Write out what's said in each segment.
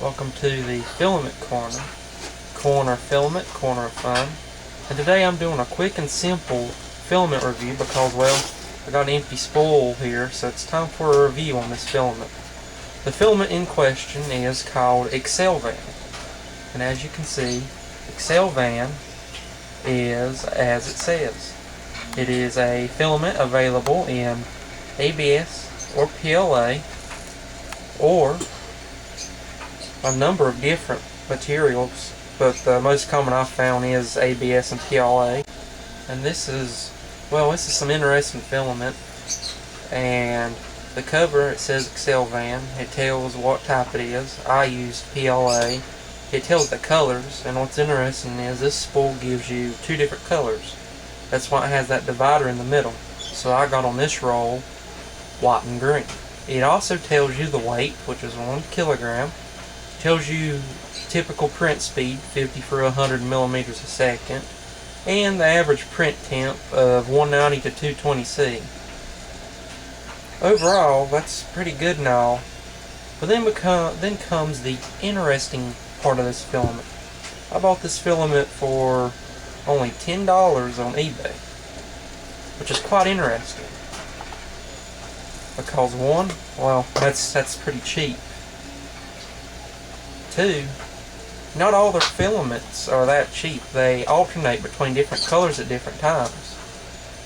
Welcome to the Filament Corner. Corner filament, corner of fun. And today I'm doing a quick and simple filament review because, well, I got an empty spool here, so it's time for a review on this filament. The filament in question is called Excelvan. And as you can see, Excelvan is as it says. It is a filament available in ABS or PLA or a number of different materials, but the most common I've found is ABS and PLA. And this is some interesting filament. And the cover, it says Excelvan. It tells what type it is. I used PLA. It tells the colors, and what's interesting is this spool gives you two different colors. That's why it has that divider in the middle. So I got on this roll white and green. It also tells you the weight, which is 1 kilogram. Tells you typical print speed, 50 for 100 millimeters a second, and the average print temp of 190 to 220C. Overall, that's pretty good and all. But then comes the interesting part of this filament. I bought this filament for only $10 on eBay, which is quite interesting. Because one, well, that's pretty cheap. Two, not all their filaments are that cheap. They alternate between different colors at different times.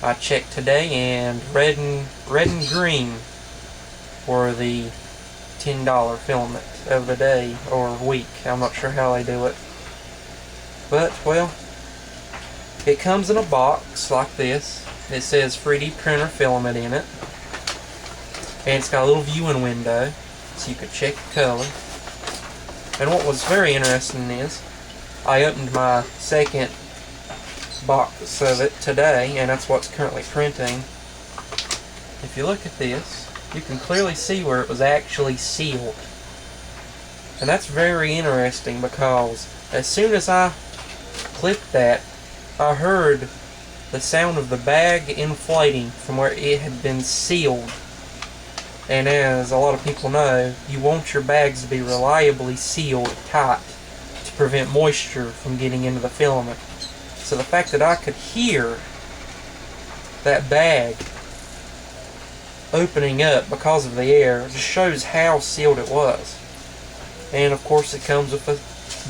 I checked today, and red and green were the $10 filament of the day or week. I'm not sure how they do it. But, well, it comes in a box like this. It says 3D printer filament in it. And it's got a little viewing window so you could check the color. And what was very interesting is I opened my second box of it today, and that's what's currently printing. If you look at this, you can clearly see where it was actually sealed. And that's very interesting because as soon as I clipped that, I heard the sound of the bag inflating from where it had been sealed. And as a lot of people know, you want your bags to be reliably sealed tight to prevent moisture from getting into the filament. So the fact that I could hear that bag opening up because of the air just shows how sealed it was. And of course it comes with a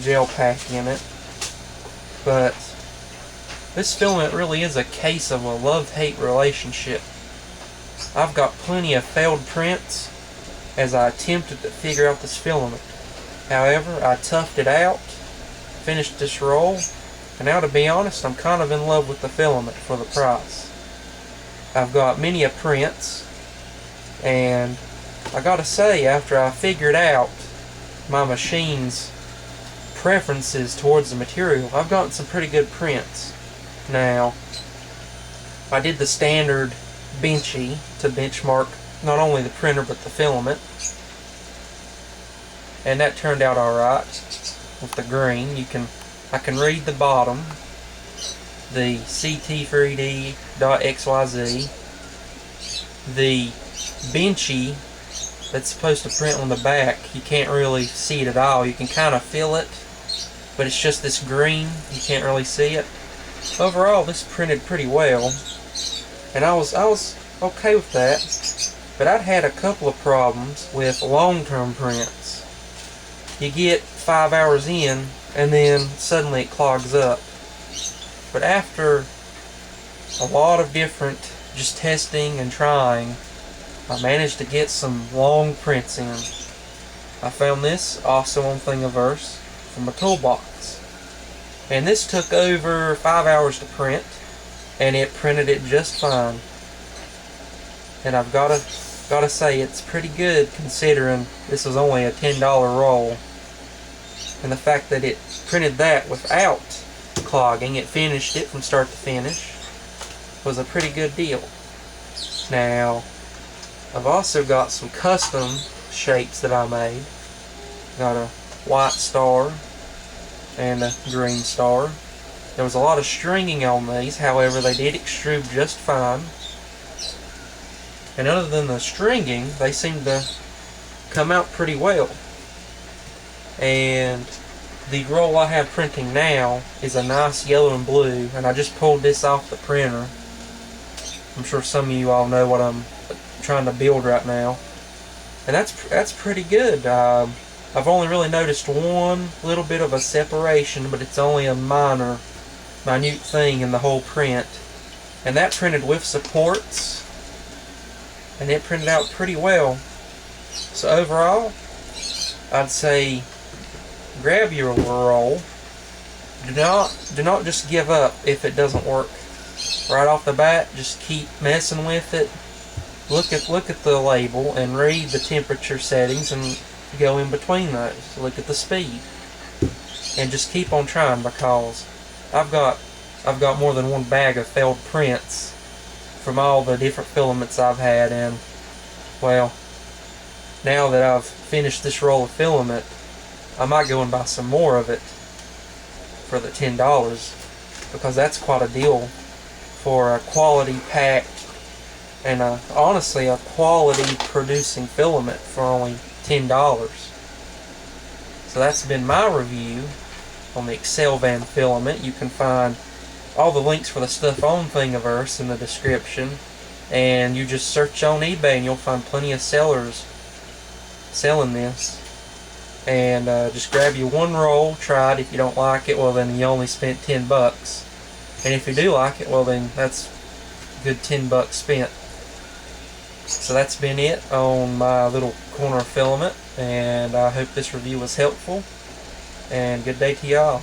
gel pack in it. But this filament really is a case of a love-hate relationship. I've got plenty of failed prints as I attempted to figure out this filament. However, I toughed it out, finished this roll, and now to be honest, I'm kind of in love with the filament for the price. I've got many prints, and I gotta say, after I figured out my machine's preferences towards the material, I've gotten some pretty good prints. Now, I did the standard benchy to benchmark not only the printer but the filament, and that turned out alright with the green. I can read the bottom, the CT3D.XYZ. The benchy that's supposed to print on the back, you can't really see it at all. You can kind of feel it, but it's just this green, you can't really see it. Overall, this printed pretty well, and I was okay with that, but I'd had a couple of problems with long-term prints. You get 5 hours in, and then suddenly it clogs up. But after a lot of different just testing and trying, I managed to get some long prints in. I found this also on Thingiverse from a toolbox, and this took over 5 hours to print, and it printed it just fine. And I've gotta say it's pretty good considering this was only a $10 roll. And the fact that it printed that without clogging, it finished it from start to finish, was a pretty good deal. Now, I've also got some custom shapes that I made. Got a white star and a green star. There was a lot of stringing on these, however they did extrude just fine. And other than the stringing, they seem to come out pretty well. And the roll I have printing now is a nice yellow and blue, and I just pulled this off the printer. I'm sure some of you all know what I'm trying to build right now, and that's pretty good. I've only really noticed one little bit of a separation, but it's only a minute thing in the whole print, and that printed with supports, and it printed out pretty well. So overall, I'd say grab your roll. Do not just give up if it doesn't work right off the bat. Just keep messing with it. Look at the label and read the temperature settings and go in between those. Look at the speed and just keep on trying, because I've got more than one bag of failed prints from all the different filaments I've had, and well, now that I've finished this roll of filament, I might go and buy some more of it for the $10, because that's quite a deal for a quality packed and honestly a quality producing filament for only $10. So that's been my review on the Excelvan filament. You can find all the links for the stuff on Thingiverse in the description, and you just search on eBay and you'll find plenty of sellers selling this. And just grab you one roll, try it. If you don't like it, well then you only spent $10. And if you do like it, well then that's a good $10 spent. So that's been it on my little corner of filament, and I hope this review was helpful, and good day to y'all.